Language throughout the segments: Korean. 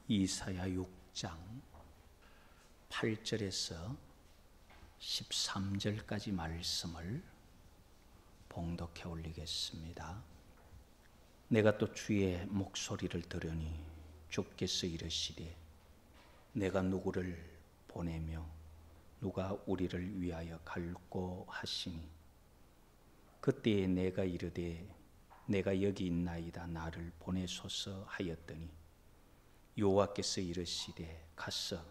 이사야 6장 8절에서 13절까지 말씀을 봉독해 올리겠습니다. 내가 또 주의 목소리를 들으니 주께서 이르시되 내가 누구를 보내며 누가 우리를 위하여 갈고 하시니 그때에 내가 이르되 내가 여기 있나이다 나를 보내소서 하였더니 여호와께서 이르시되 가서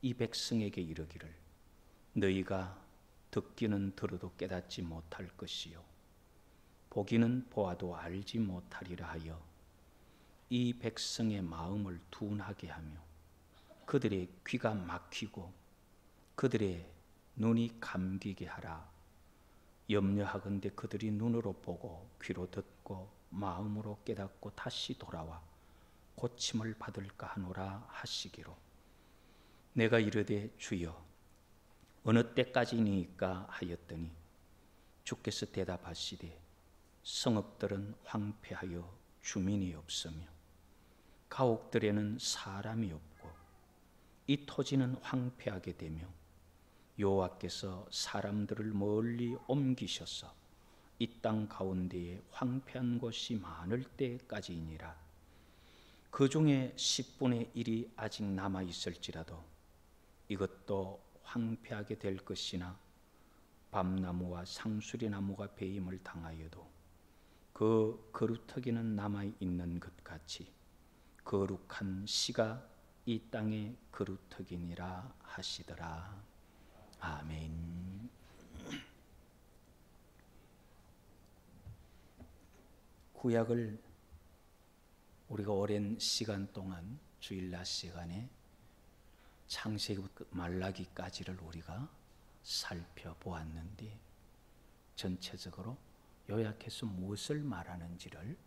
이 백성에게 이르기를 너희가 듣기는 들어도 깨닫지 못할 것이요 보기는 보아도 알지 못하리라 하여 이 백성의 마음을 둔하게 하며 그들의 귀가 막히고 그들의 눈이 감기게 하라. 염려하건대 그들이 눈으로 보고 귀로 듣고 마음으로 깨닫고 다시 돌아와 고침을 받을까 하노라 하시기로 내가 이르되 주여 어느 때까지니까 하였더니 주께서 대답하시되 성읍들은 황폐하여 주민이 없으며 가옥들에는 사람이 없고 이 토지는 황폐하게 되며 여호와께서 사람들을 멀리 옮기셔서 이 땅 가운데에 황폐한 곳이 많을 때까지이니라. 그 중에 10분의 1이 아직 남아 있을지라도 이것도 황폐하게 될 것이나 밤나무와 상수리나무가 배임을 당하여도 그 거루터기는 남아 있는 것 같이 거룩한 씨가 이 땅의 거루터기니라 하시더라. 아멘. 구약을 우리가 오랜 시간 동안 주일 낮 시간에 창세기부터 말라기까지를 우리가 살펴보았는데 전체적으로 요약해서 무엇을 말하는지를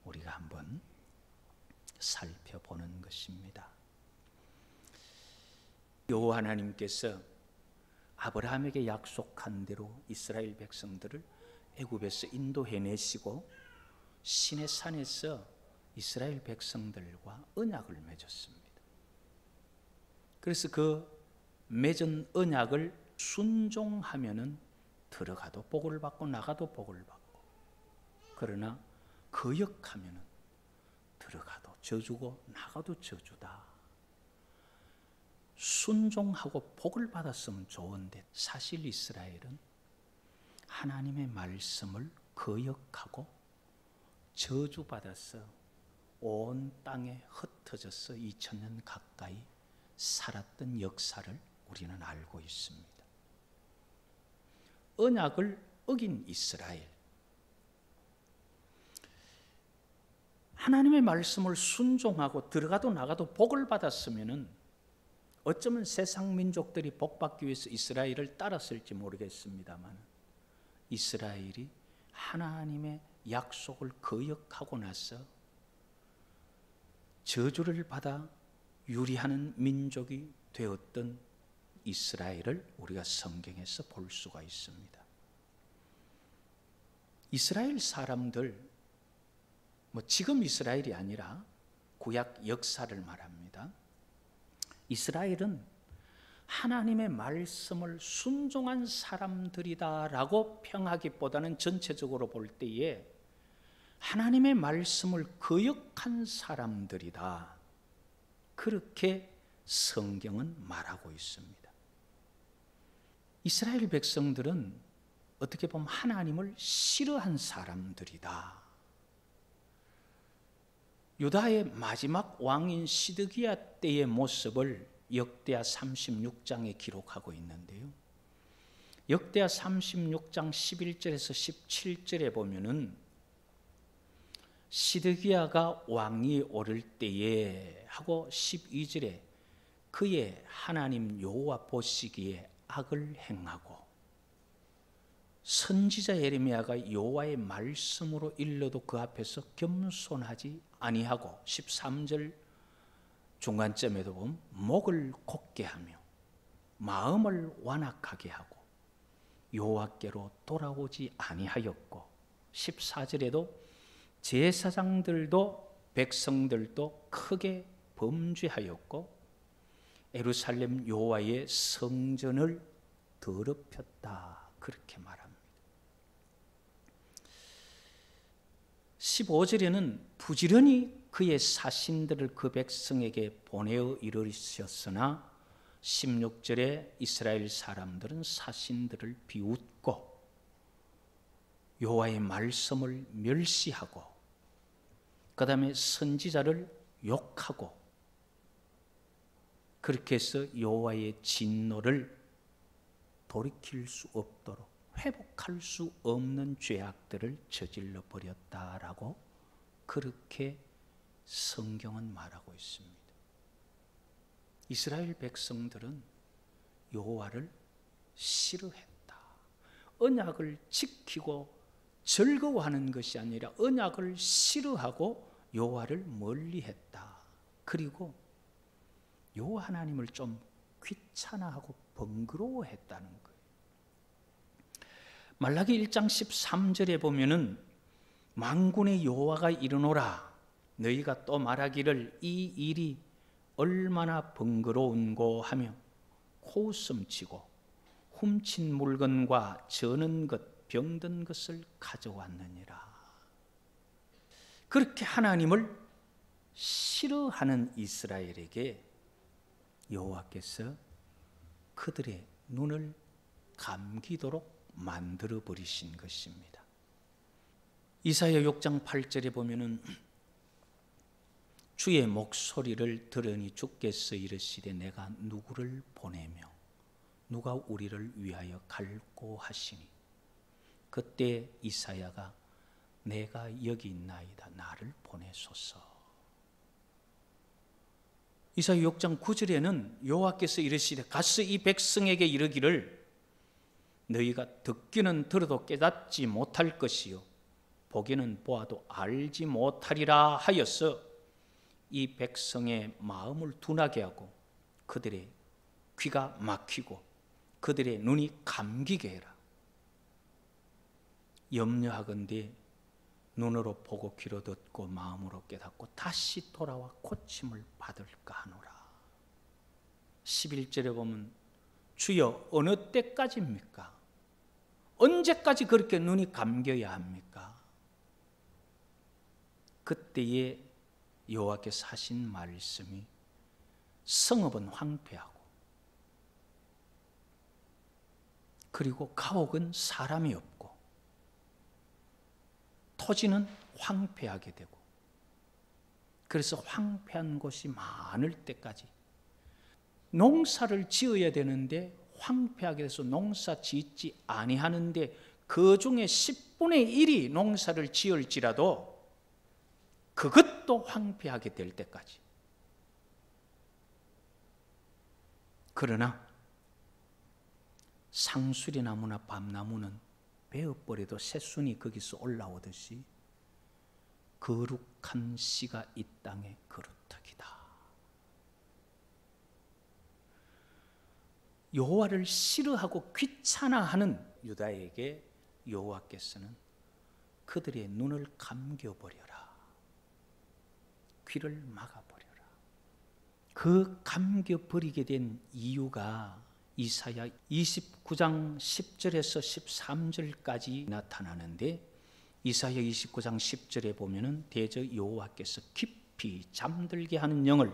우리가 한번 살펴보는 것입니다. 여호와 하나님께서 아브라함에게 약속한 대로 이스라엘 백성들을 애굽에서 인도해내시고 시내 산에서 이스라엘 백성들과 언약을 맺었습니다. 그래서 그 맺은 언약을 순종하면은 들어가도 복을 받고 나가도 복을 받고, 그러나 거역하면은 들어가도 저주고 나가도 저주다. 순종하고 복을 받았으면 좋은데 사실 이스라엘은 하나님의 말씀을 거역하고 저주받아서 온 땅에 흩어져서 2000년 가까이 살았던 역사를 우리는 알고 있습니다. 언약을 어긴 이스라엘, 하나님의 말씀을 순종하고 들어가도 나가도 복을 받았으면은 어쩌면 세상 민족들이 복받기 위해서 이스라엘을 따랐을지 모르겠습니다만 이스라엘이 하나님의 약속을 거역하고 나서 저주를 받아 유리하는 민족이 되었던 이스라엘을 우리가 성경에서 볼 수가 있습니다. 이스라엘 사람들, 지금 이스라엘이 아니라 구약 역사를 말합니다. 이스라엘은 하나님의 말씀을 순종한 사람들이다라고 평하기보다는 전체적으로 볼 때에 하나님의 말씀을 거역한 사람들이다, 그렇게 성경은 말하고 있습니다. 이스라엘 백성들은 어떻게 보면 하나님을 싫어한 사람들이다. 유다의 마지막 왕인 시드기야 때의 모습을 역대하 36장에 기록하고 있는데요. 역대하 36장 11절에서 17절에 보면은 시드기야가 왕이 오를 때에 하고 12절에 그의 하나님 여호와 보시기에 악을 행하고 선지자 예레미야가 여호와의 말씀으로 일러도 그 앞에서 겸손하지 아니하고 13절 중간점에도 보면 목을 곧게 하며 마음을 완악하게 하고 여호와께로 돌아오지 아니하였고 14절에도 제사장들도 백성들도 크게 범죄하였고 예루살렘 여호와의 성전을 더럽혔다. 그렇게 말합니다. 15절에는 부지런히 그의 사신들을 그 백성에게 보내어 이르셨으나 16절에 이스라엘 사람들은 사신들을 비웃고 여호와의 말씀을 멸시하고 그 다음에 선지자를 욕하고 그렇게 해서 여호와의 진노를 돌이킬 수 없도록 회복할 수 없는 죄악들을 저질러 버렸다라고 그렇게 성경은 말하고 있습니다. 이스라엘 백성들은 여호와를 싫어했다. 언약을 지키고 즐거워하는 것이 아니라 언약을 싫어하고 여호와를 멀리했다. 그리고 여호와 하나님을 좀 귀찮아하고 번거로워했다는 거예요. 말라기 1장 13절에 보면은 만군의 여호와가 이르노라 너희가 또 말하기를 이 일이 얼마나 번거로운고 하며 코웃음치고 훔친 물건과 저는 것 병든 것을 가져왔느니라. 그렇게 하나님을 싫어하는 이스라엘에게 여호와께서 그들의 눈을 감기도록 만들어 버리신 것입니다. 이사야 6장 8절에 보면은 주의 목소리를 들으니 주께서 이르시되 내가 누구를 보내며 누가 우리를 위하여 갈고 하시니 그때 이사야가 내가 여기 있나이다 나를 보내소서. 이사야 6장 9절에는 여호와께서 이르시되 가서 이 백성에게 이르기를 너희가 듣기는 들어도 깨닫지 못할 것이요 보기는 보아도 알지 못하리라 하여서 이 백성의 마음을 둔하게 하고 그들의 귀가 막히고 그들의 눈이 감기게 해라. 염려하건대 눈으로 보고 귀로 듣고 마음으로 깨닫고 다시 돌아와 고침을 받을까 하노라. 11절에 보면 주여 어느 때까지입니까? 언제까지 그렇게 눈이 감겨야 합니까? 그때에 여호와께서 하신 말씀이 성읍은 황폐하고 그리고 가옥은 사람이 없고 토지는 황폐하게 되고 그래서 황폐한 곳이 많을 때까지 농사를 지어야 되는데 황폐하게 돼서 농사 짓지 아니하는데 그 중에 10분의 1이 농사를 지을지라도 그것도 황폐하게 될 때까지. 그러나 상수리 나무나 밤나무는 베어버려도 새순이 거기서 올라오듯이 거룩한 씨가 이 땅의 그루터기다. 여호와를 싫어하고 귀찮아하는 유다에게 여호와께서는 그들의 눈을 감겨버려라. 귀를 막아버려라. 그 감겨버리게 된 이유가 이사야 29장 10절에서 13절까지 나타나는데 이사야 29장 10절에 보면은 대저 여호와께서 깊이 잠들게 하는 영을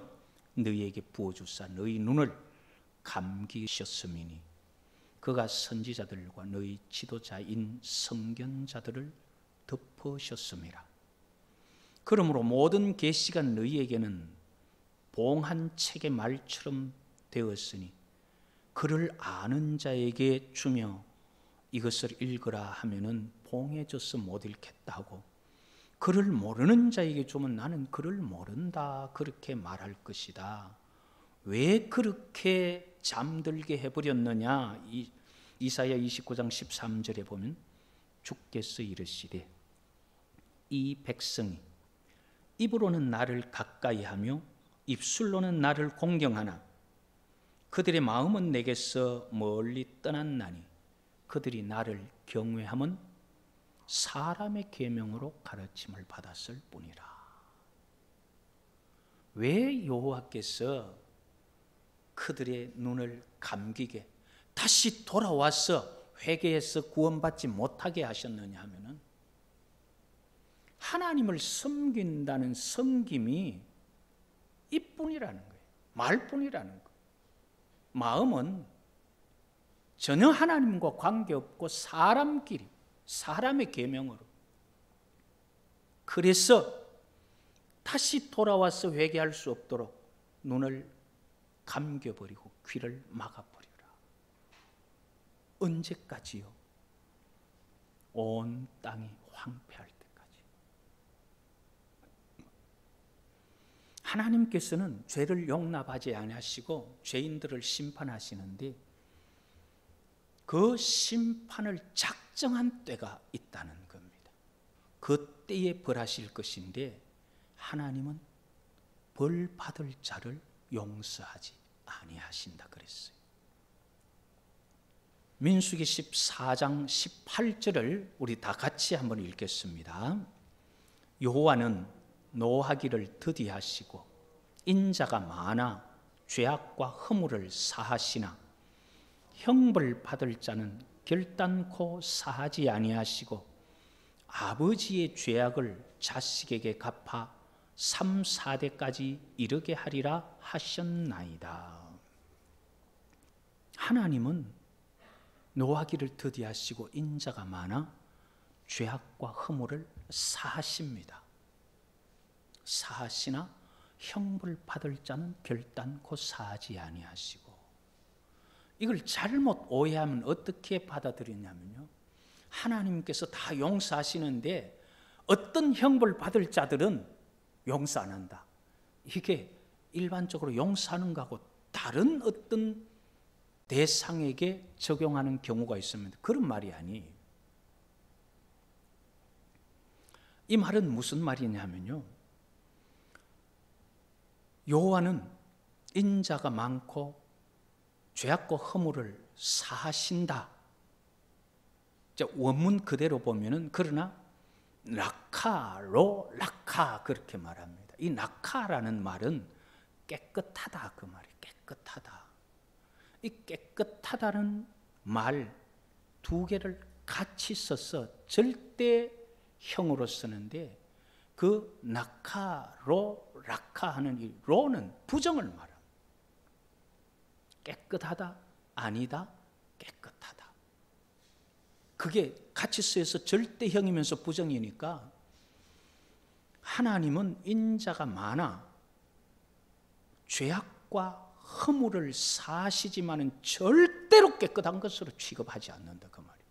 너희에게 부어주사 너희 눈을 감기셨음이니 그가 선지자들과 너희 지도자인 선견자들을 덮으셨음이라. 그러므로 모든 계시가 너희에게는 봉한 책의 말처럼 되었으니 그를 아는 자에게 주며 이것을 읽으라 하면은 봉해져서 못 읽겠다 하고 그를 모르는 자에게 주면 나는 그를 모른다 그렇게 말할 것이다. 왜 그렇게 잠들게 해버렸느냐? 이사야 29장 13절에 보면 주께서 이르시되 이 백성이 입으로는 나를 가까이하며 입술로는 나를 공경하나 그들의 마음은 내게서 멀리 떠났나니 그들이 나를 경외함은 사람의 계명으로 가르침을 받았을 뿐이라. 왜 여호와께서 그들의 눈을 감기게 다시 돌아와서 회개해서 구원받지 못하게 하셨느냐 하면은 하나님을 섬긴다는 섬김이 이뿐이라는 거예요. 말뿐이라는 거예요. 마음은 전혀 하나님과 관계없고 사람끼리, 사람의 계명으로. 그래서 다시 돌아와서 회개할 수 없도록 눈을 감겨버리고 귀를 막아버리라. 언제까지요? 온 땅이 황폐할 때까지. 하나님께서는 죄를 용납하지 아니하시고 죄인들을 심판하시는데 그 심판을 작정한 때가 있다는 겁니다. 그 때에 벌하실 것인데 하나님은 벌 받을 자를 용서하지 아니하신다 그랬어요. 민수기 14장 18절을 우리 다 같이 한번 읽겠습니다. 여호와는 노하기를 더디하시고 인자가 많아 죄악과 허물을 사하시나 형벌 받을 자는 결단코 사하지 아니하시고 아버지의 죄악을 자식에게 갚아 3, 4대까지 이르게 하리라 하셨나이다. 하나님은 노하기를 더디하시고 인자가 많아 죄악과 허물을 사하십니다. 사하시나 형벌 받을 자는 결단코 사하지 아니하시고. 이걸 잘못 오해하면 어떻게 받아들이냐면요, 하나님께서 다 용서하시는데 어떤 형벌 받을 자들은 용서 안 한다. 이게 일반적으로 용서하는 거하고 다른 어떤 대상에게 적용하는 경우가 있습니다. 그런 말이 아니에요. 이 말은 무슨 말이냐면요, 여호와는 인자가 많고 죄악과 허물을 사하신다. 원문 그대로 보면은 그러나 라카로 라카 그렇게 말합니다. 이 라카라는 말은 깨끗하다 그 말이에요. 깨끗하다. 이 깨끗하다는 말 두 개를 같이 써서 절대형으로 쓰는데 그 나카로 라카 하는 이 로는 부정을 말합니다. 깨끗하다, 아니다, 깨끗하다. 그게 같이 쓰여서 절대형이면서 부정이니까 하나님은 인자가 많아 죄악과 허물을 사하시지만은 절대로 깨끗한 것으로 취급하지 않는다 그 말이에요.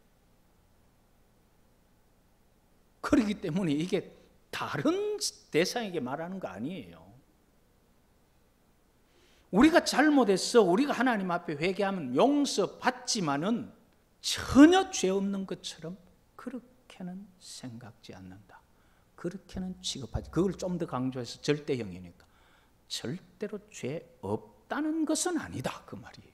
그렇기 때문에 이게 다른 대상에게 말하는 거 아니에요. 우리가 잘못해서 우리가 하나님 앞에 회개하면 용서받지만은 전혀 죄 없는 것처럼 그렇게는 생각지 않는다. 그렇게는 취급하지. 그걸 좀 더 강조해서 절대형이니까 절대로 죄 없다는 것은 아니다 그 말이에요.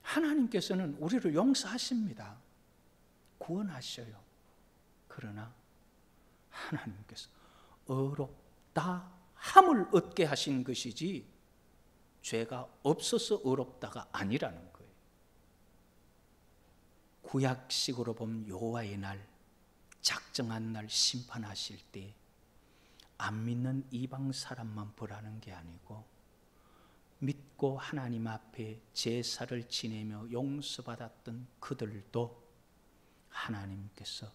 하나님께서는 우리를 용서하십니다. 구원하셔요. 그러나 하나님께서 의롭다 함을 얻게 하신 것이지 죄가 없어서 의롭다가 아니라는 거예요. 구약식으로 보면 여호와의 날, 작정한 날 심판하실 때 안 믿는 이방 사람만 벌하는 게 아니고 믿고 하나님 앞에 제사를 지내며 용서받았던 그들도 하나님께서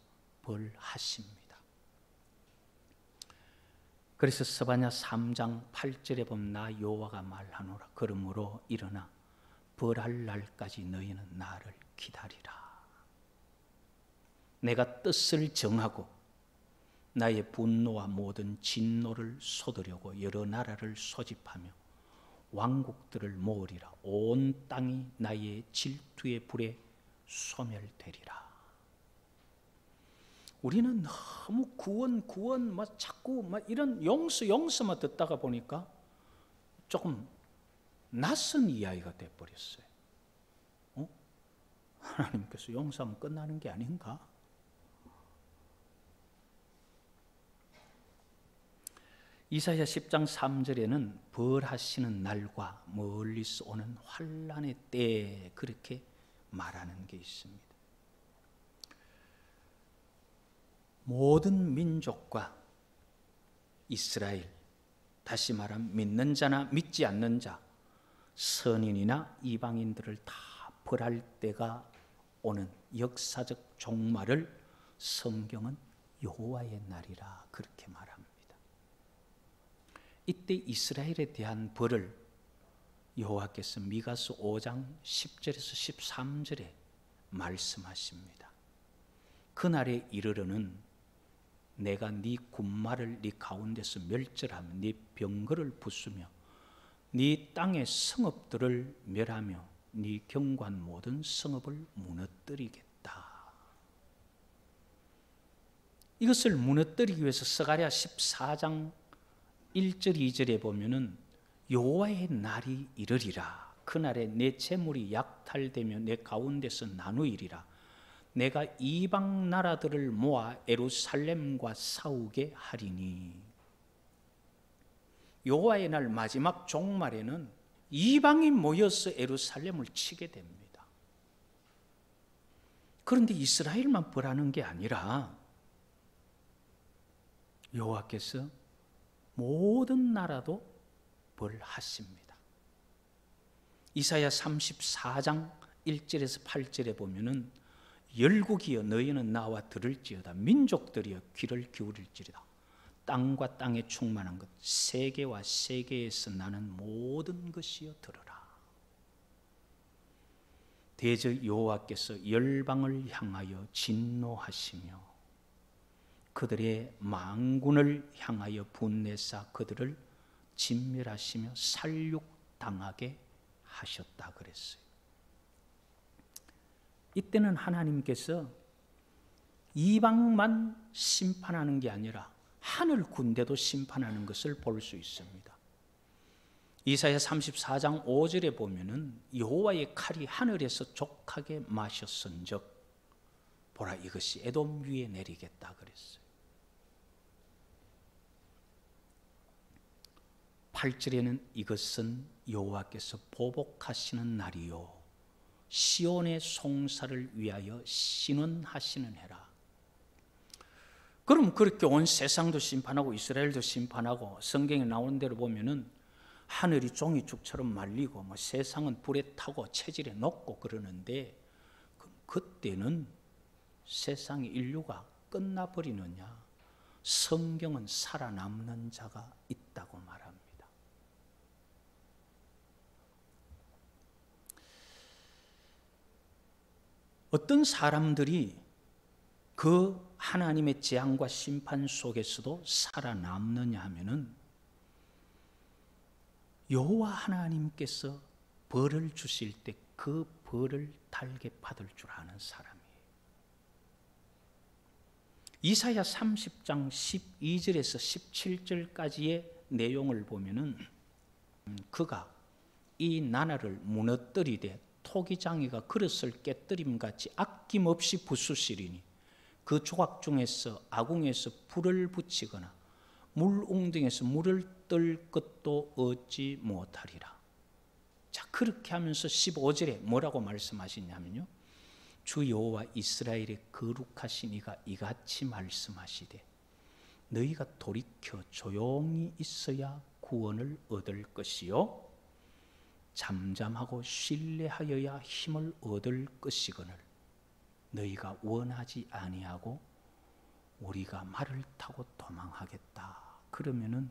벌하십니다. 그래서 스바냐 3장 8절에 보면 나 여호와가 말하노라. 그러므로 일어나 벌할 날까지 너희는 나를 기다리라. 내가 뜻을 정하고 나의 분노와 모든 진노를 쏟으려고 여러 나라를 소집하며 왕국들을 모으리라. 온 땅이 나의 질투의 불에 소멸되리라. 우리는 너무 구원 자꾸 이런 용서만 듣다가 보니까 조금 낯선 이야기가 돼버렸어요. 하나님께서 용서하면 끝나는 게 아닌가? 이사야 10장 3절에는 벌하시는 날과 멀리서 오는 환난의 때 그렇게 말하는 게 있습니다. 모든 민족과 이스라엘, 다시 말하면 믿는 자나 믿지 않는 자, 선인이나 이방인들을 다 벌할 때가 오는 역사적 종말을 성경은 여호와의 날이라 그렇게 말합니다. 이때 이스라엘에 대한 벌을 여호와께서 미가서 5장 10절에서 13절에 말씀하십니다. 그날에 이르러는 내가 네 군마를 네 가운데서 멸절하며 네 병거를 부수며 네 땅의 성읍들을 멸하며 네 경관 모든 성읍을 무너뜨리겠다. 이것을 무너뜨리기 위해서 스가랴 14장 1절 2절에 보면은 여호와의 날이 이르리라. 그날에 내 재물이 약탈되며 내 가운데서 나누이리라. 내가 이방 나라들을 모아 예루살렘과 싸우게 하리니. 여호와의 날 마지막 종말에는 이방이 모여서 예루살렘을 치게 됩니다. 그런데 이스라엘만 벌하는 게 아니라 여호와께서 모든 나라도 벌하십니다. 이사야 34장 1절에서 8절에 보면은 열국이여 너희는 나와 들을지어다. 민족들이여 귀를 기울일지어다. 땅과 땅에 충만한 것, 세계와 세계에서 나는 모든 것이여 들으라. 대저 여호와께서 열방을 향하여 진노하시며 그들의 망군을 향하여 분내사 그들을 진멸하시며 살육당하게 하셨다 그랬어요. 이때는 하나님께서 이방만 심판하는 게 아니라 하늘 군대도 심판하는 것을 볼 수 있습니다. 이사야 34장 5절에 보면은 여호와의 칼이 하늘에서 족하게 마셨은즉 보라 이것이 에돔 위에 내리겠다 그랬어요. 8절에는 이것은 여호와께서 보복하시는 날이요 시온의 송사를 위하여 신원하시는 해라. 그럼 그렇게 온 세상도 심판하고 이스라엘도 심판하고 성경에 나오는 대로 보면은 하늘이 종이축처럼 말리고 뭐 세상은 불에 타고 체질에 녹고 그러는데 그럼 그때는 세상의 인류가 끝나버리느냐? 성경은 살아남는 자가 있다고 말합니다. 어떤 사람들이 그 하나님의 재앙과 심판 속에서도 살아남느냐 하면은 여호와 하나님께서 벌을 주실 때 그 벌을 달게 받을 줄 아는 사람이에요. 이사야 30장 12절에서 17절까지의 내용을 보면은 그가 이 나라를 무너뜨리되 토기장이가 그릇을 깨뜨림같이 아낌없이 부수시리니 그 조각 중에서 아궁에서 불을 붙이거나 물웅덩이에서 물을 뜰 것도 얻지 못하리라. 자, 그렇게 하면서 15절에 뭐라고 말씀하시냐면요, 주 여호와 이스라엘의 거룩하신 이가 이같이 말씀하시되 너희가 돌이켜 조용히 있어야 구원을 얻을 것이요 잠잠하고 신뢰하여야 힘을 얻을 것이거늘 너희가 원하지 아니하고 우리가 말을 타고 도망하겠다. 그러면은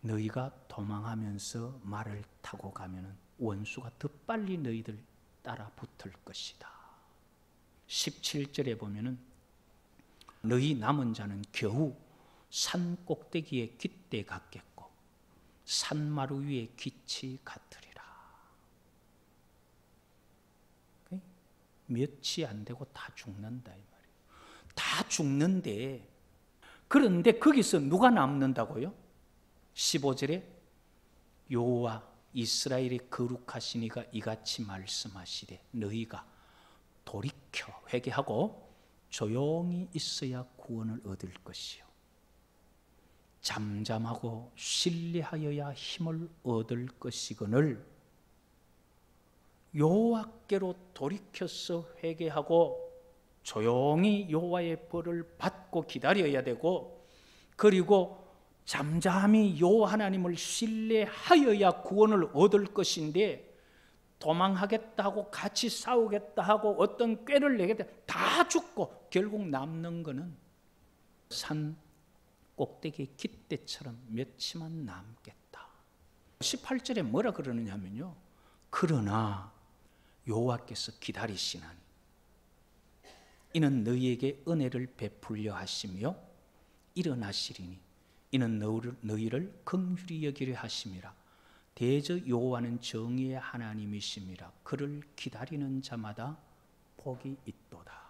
너희가 도망하면서 말을 타고 가면은 원수가 더 빨리 너희들 따라 붙을 것이다. 17절에 보면은 너희 남은 자는 겨우 산 꼭대기에 깃대 같겠고 산마루 위에 깃이 같으리라. 몇이 안 되고 다 죽는다 이 말이에요. 다 죽는데 그런데 거기서 누가 남는다고요? 15절에 여호와 이스라엘의 거룩하신 이가 이같이 말씀하시되 너희가 돌이켜 회개하고 조용히 있어야 구원을 얻을 것이요 잠잠하고 신뢰하여야 힘을 얻을 것이거늘 여호와께로 돌이켜서 회개하고 조용히 여호와의 벌을 받고 기다려야 되고, 그리고 잠잠히 여호와 하나님을 신뢰하여야 구원을 얻을 것인데, 도망하겠다 하고 같이 싸우겠다 하고 어떤 꾀를 내겠다 다 죽고 결국 남는 거는 산 꼭대기 깃대처럼 몇치만 남겠다. 18절에 뭐라 그러느냐면요, 그러나 여호와께서 기다리시나니 이는 너희에게 은혜를 베풀려 하시며 일어나시리니 이는 너희를 긍휼히 여기려 하심이라. 대저 여호와는 정의의 하나님이심이라. 그를 기다리는 자마다 복이 있도다.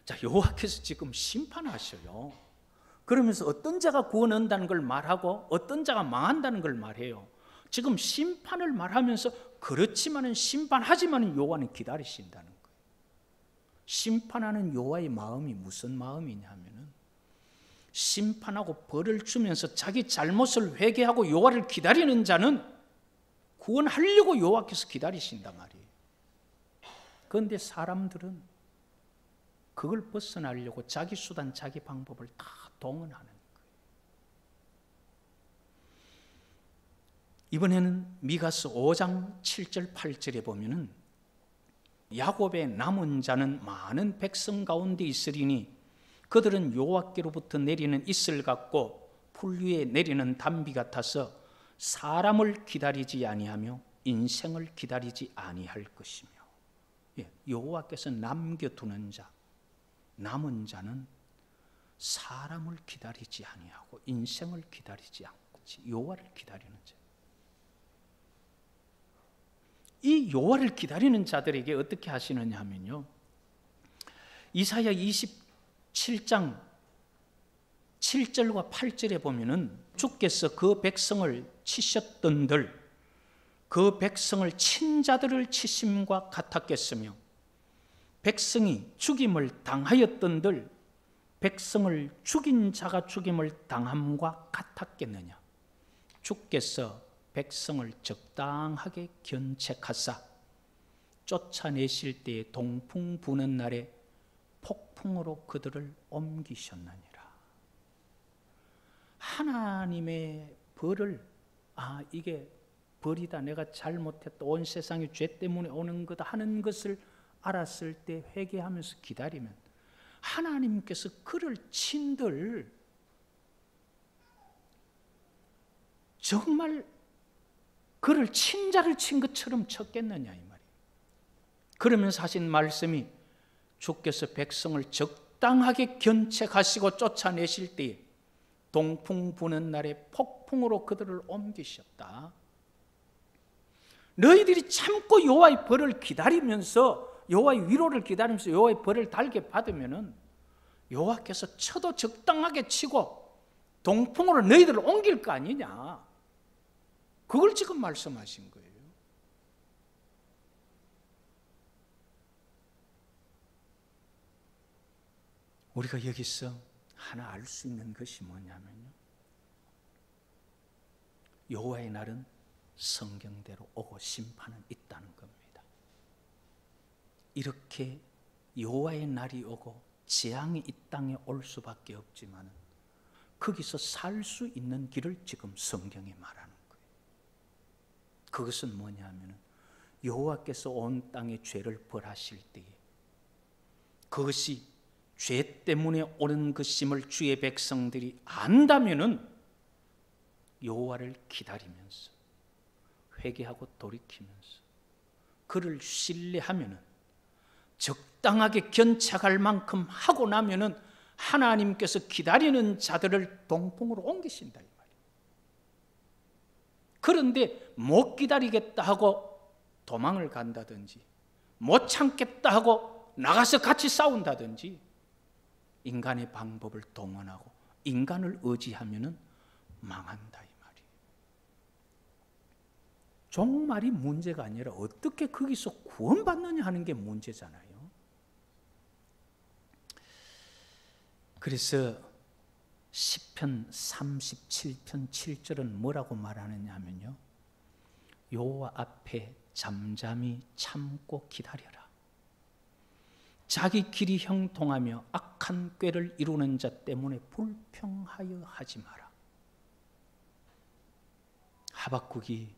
자, 여호와께서 지금 심판하셔요. 그러면서 어떤 자가 구원 얻는다는 걸 말하고 어떤 자가 망한다는 걸 말해요. 지금 심판을 말하면서 그렇지만은 심판하지만은 여호와는 기다리신다는 거예요. 심판하는 여호와의 마음이 무슨 마음이냐 하면은, 심판하고 벌을 주면서 자기 잘못을 회개하고 여호와를 기다리는 자는 구원하려고 여호와께서 기다리신단 말이에요. 그런데 사람들은 그걸 벗어나려고 자기 수단, 자기 방법을 다 동원하는 거예요. 이번에는 미가서 5장 7절 8절에 보면은 야곱의 남은 자는 많은 백성 가운데 있으리니 그들은 여호와께로부터 내리는 이슬 같고 풀 위에 내리는 단비 같아서 사람을 기다리지 아니하며 인생을 기다리지 아니할 것이며. 여호와께서 남겨두는 자, 남은 자는 사람을 기다리지 아니하고 인생을 기다리지 않고 여호와를 기다리는 자. 이 여호와를 기다리는 자들에게 어떻게 하시느냐 하면요, 이사야 27장 7절과 8절에 보면은 주께서 그 백성을 치셨던들 그 백성을 친 자들을 치심과 같았겠으며 백성이 죽임을 당하였던들 백성을 죽인 자가 죽임을 당함과 같았겠느냐. 주께서 백성을 적당하게 견책하사 쫓아내실 때에 동풍 부는 날에 폭풍으로 그들을 옮기셨느니라. 하나님의 벌을, 이게 벌이다, 내가 잘못했다, 온 세상이 죄 때문에 오는 거다 하는 것을 알았을 때 회개하면서 기다리면 하나님께서 그를 친들 정말 그를 친자를 친 것처럼 쳤겠느냐 이 말이에요. 그러면서 하신 말씀이 주께서 백성을 적당하게 견책하시고 쫓아내실 때에 동풍 부는 날에 폭풍으로 그들을 옮기셨다. 너희들이 참고 여호와의 벌을 기다리면서 여호와의 위로를 기다리면서 여호와의 벌을 달게 받으면은 여호와께서 쳐도 적당하게 치고 동풍으로 너희들을 옮길 거 아니냐. 그걸 지금 말씀하신 거예요. 우리가 여기서 하나 알 수 있는 것이 뭐냐면요, 여호와의 날은 성경대로 오고 심판은 있다는 겁니다. 이렇게 여호와의 날이 오고 재앙이 이 땅에 올 수밖에 없지만 거기서 살 수 있는 길을 지금 성경에 말하는 거예요. 그것은 뭐냐면 여호와께서 온 땅에 죄를 벌하실 때에 그것이 죄 때문에 오는 것임을 주의 백성들이 안다면은 여호와를 기다리면서 회개하고 돌이키면서 그를 신뢰하면은 적당하게 견책할 만큼 하고 나면은 하나님께서 기다리는 자들을 동풍으로 옮기신다 이 말이에요. 그런데 못 기다리겠다 하고 도망을 간다든지 못 참겠다 하고 나가서 같이 싸운다든지 인간의 방법을 동원하고 인간을 의지하면은 망한다 이 말이에요. 종말이 문제가 아니라 어떻게 거기서 구원받느냐 하는 게 문제잖아요. 그래서 시편 37편 7절은 뭐라고 말하느냐 하면요, 여호와 앞에 잠잠히 참고 기다려라. 자기 길이 형통하며 악한 꾀를 이루는 자 때문에 불평하여 하지 마라. 하박국이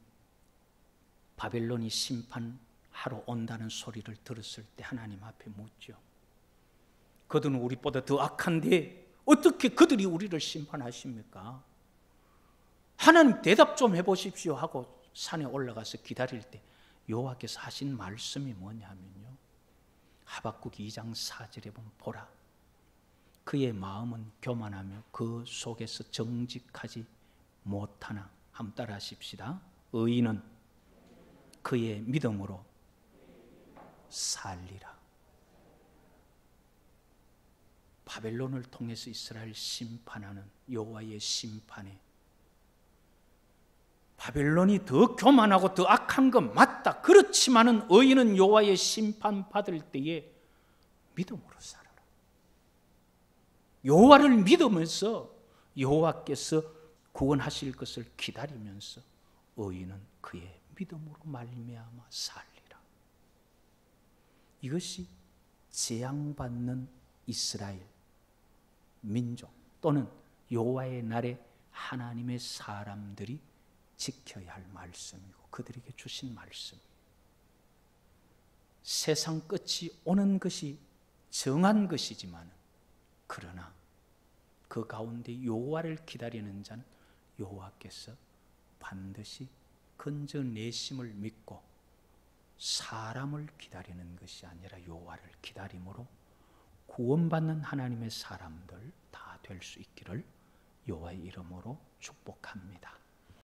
바벨론이 심판하러 온다는 소리를 들었을 때 하나님 앞에 묻죠. 그들은 우리보다 더 악한데 어떻게 그들이 우리를 심판하십니까? 하나님 대답 좀 해보십시오 하고 산에 올라가서 기다릴 때 여호와께서 하신 말씀이 뭐냐면요, 하박국 2장 4절에 보면 보라, 그의 마음은 교만하며 그 속에서 정직하지 못하나. 한번 따라 하십시다. 의인은 그의 믿음으로 살리라. 바벨론을 통해서 이스라엘 심판하는 여호와의 심판에 바벨론이 더 교만하고 더 악한 건 맞다. 그렇지만은 의인은 여호와의 심판 받을 때에 믿음으로 살아라. 여호와를 믿으면서 여호와께서 구원하실 것을 기다리면서 의인은 그의 믿음으로 말미암아 살리라. 이것이 재앙받는 이스라엘 민족 또는 여호와의 날에 하나님의 사람들이 지켜야 할 말씀이고 그들에게 주신 말씀. 세상 끝이 오는 것이 정한 것이지만 그러나 그 가운데 여호와를 기다리는 자는 여호와께서 반드시 건져내심을 믿고 사람을 기다리는 것이 아니라 여호와를 기다림으로 구원받는 하나님의 사람들 다 될 수 있기를 여호와의 이름으로 축복합니다.